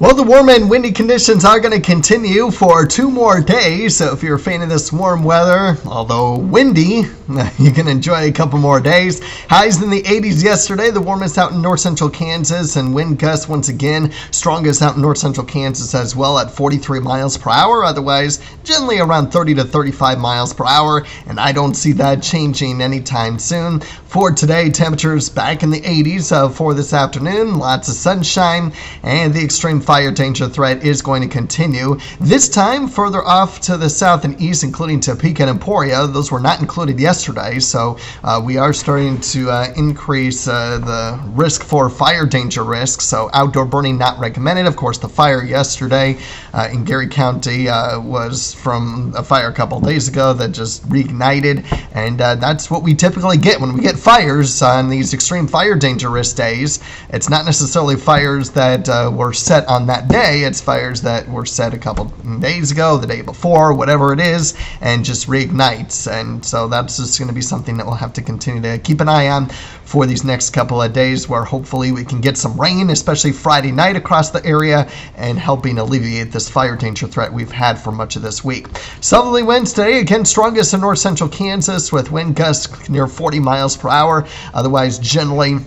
Well, the warm and windy conditions are going to continue for 2 more days, so if you're a fan of this warm weather, although windy, you can enjoy a couple more days. Highs in the 80s yesterday, the warmest out in north central Kansas, and wind gusts once again, strongest out in north central Kansas as well at 43 miles per hour, otherwise generally around 30 to 35 miles per hour, and I don't see that changing anytime soon. For today, temperatures back in the 80s for this afternoon, lots of sunshine, and the extreme fire danger threat is going to continue. This time further off to the south and east, including Topeka and Emporia. Those were not included yesterday, so we are starting to increase the risk for fire danger risks. So outdoor burning not recommended. Of course, the fire yesterday in Gary County was from a fire a couple days ago that just reignited, and that's what we typically get when we get fires on these extreme fire danger risk days. It's not necessarily fires that were set on that day. It's fires that were set a couple days ago, the day before, whatever it is, and just reignites. And so that's just going to be something that we'll have to continue to keep an eye on for these next couple of days, where hopefully we can get some rain, especially Friday night across the area, and helping alleviate this fire danger threat we've had for much of this week. Southerly winds today, again strongest in north central Kansas with wind gusts near 40 miles per hour. Otherwise, generally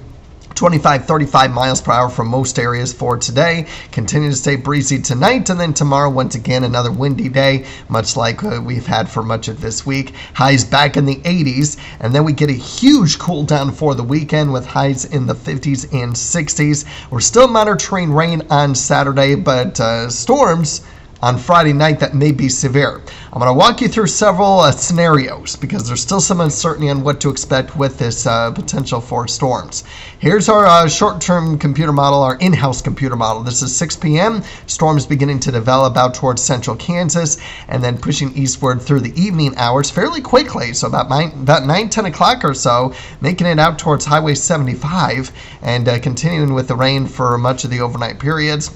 25-35 miles per hour from most areas for today. Continue to stay breezy tonight, and then tomorrow, once again, another windy day, much like we've had for much of this week. Highs back in the 80s, and then we get a huge cool down for the weekend with highs in the 50s and 60s. We're still monitoring rain on Saturday, but storms on Friday night that may be severe. I'm going to walk you through several scenarios because there's still some uncertainty on what to expect with this potential for storms. Here's our short-term computer model, our in-house computer model. This is 6 p.m. Storms beginning to develop out towards central Kansas and then pushing eastward through the evening hours fairly quickly. So about 9-10 o'clock or so, making it out towards Highway 75 and continuing with the rain for much of the overnight periods.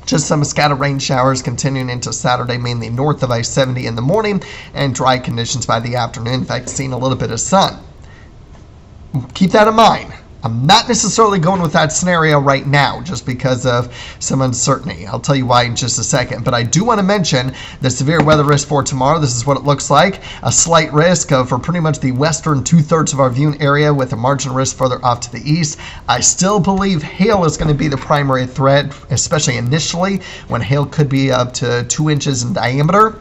Just some scattered rain showers continuing into Saturday, mainly north of I-70 in the morning, and dry conditions by the afternoon. In fact, seeing a little bit of sun. Keep that in mind. I'm not necessarily going with that scenario right now just because of some uncertainty. I'll tell you why in just a second. But I do want to mention the severe weather risk for tomorrow. This is what it looks like. A slight risk for pretty much the western two-thirds of our viewing area with a marginal risk further off to the east. I still believe hail is going to be the primary threat, especially initially when hail could be up to 2 inches in diameter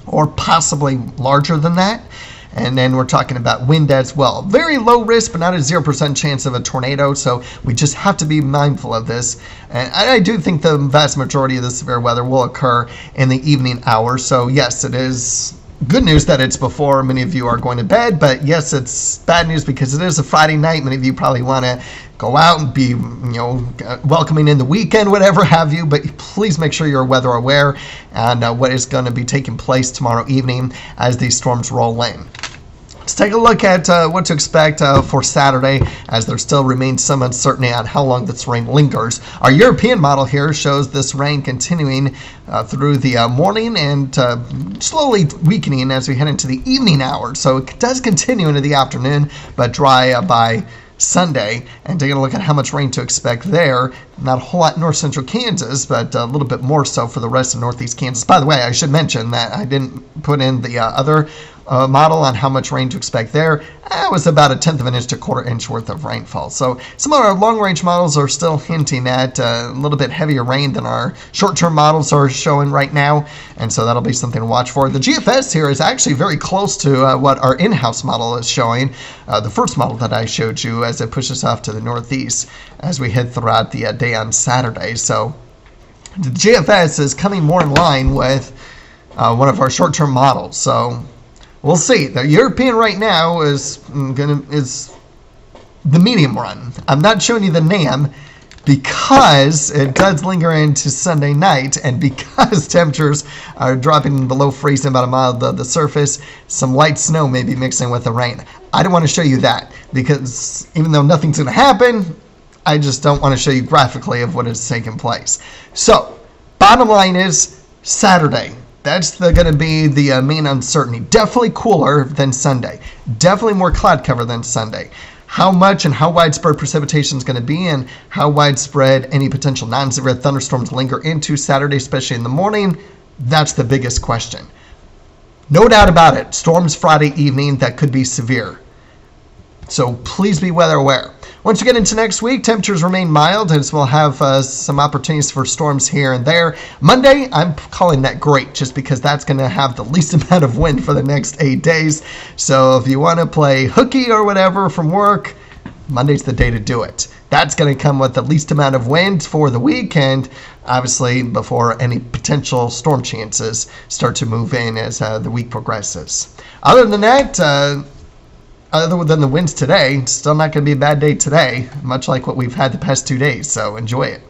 or possibly larger than that. And then we're talking about wind as well. Very low risk, but not a 0% chance of a tornado. So we just have to be mindful of this. And I do think the vast majority of the severe weather will occur in the evening hours. So yes, it is good news that it's before many of you are going to bed. But yes, it's bad news because it is a Friday night. Many of you probably want to go out and be, welcoming in the weekend, whatever have you. But please make sure you're weather aware and what is going to be taking place tomorrow evening as these storms roll in. Let's take a look at what to expect for Saturday, as there still remains some uncertainty on how long this rain lingers. Our European model here shows this rain continuing through the morning and slowly weakening as we head into the evening hours. So it does continue into the afternoon, but dry by Sunday. And taking a look at how much rain to expect there, not a whole lot in north central Kansas, but a little bit more so for the rest of northeast Kansas. By the way, I should mention that I didn't put in the other model on how much rain to expect there. It was about 1/10 of an inch to 1/4 inch worth of rainfall. So some of our long-range models are still hinting at a little bit heavier rain than our short-term models are showing right now, and so that'll be something to watch for. The GFS here is actually very close to what our in-house model is showing, the first model that I showed you, as it pushes off to the northeast as we head throughout the day on Saturday. So the GFS is coming more in line with one of our short-term models. So we'll see. The European right now is the medium run. I'm not showing you the NAM because it does linger into Sunday night, and because temperatures are dropping below freezing about a mile above the surface, some light snow may be mixing with the rain. I don't want to show you that because even though nothing's going to happen, I just don't want to show you graphically of what is taking place. So, bottom line is Saturday. That's going to be the main uncertainty. Definitely cooler than Sunday. Definitely more cloud cover than Sunday. how much and how widespread precipitation is going to be and how widespread any potential non-severe thunderstorms linger into Saturday, especially in the morning, that's the biggest question. No doubt about it, storms Friday evening that could be severe. So please be weather aware. Once we get into next week, temperatures remain mild as we'll have some opportunities for storms here and there. Monday, I'm calling that great just because that's going to have the least amount of wind for the next 8 days. So if you want to play hooky or whatever from work, Monday's the day to do it. That's going to come with the least amount of wind for the week and obviously before any potential storm chances start to move in as the week progresses. Other than that, other than the winds today, still not going to be a bad day today, much like what we've had the past 2 days, so enjoy it.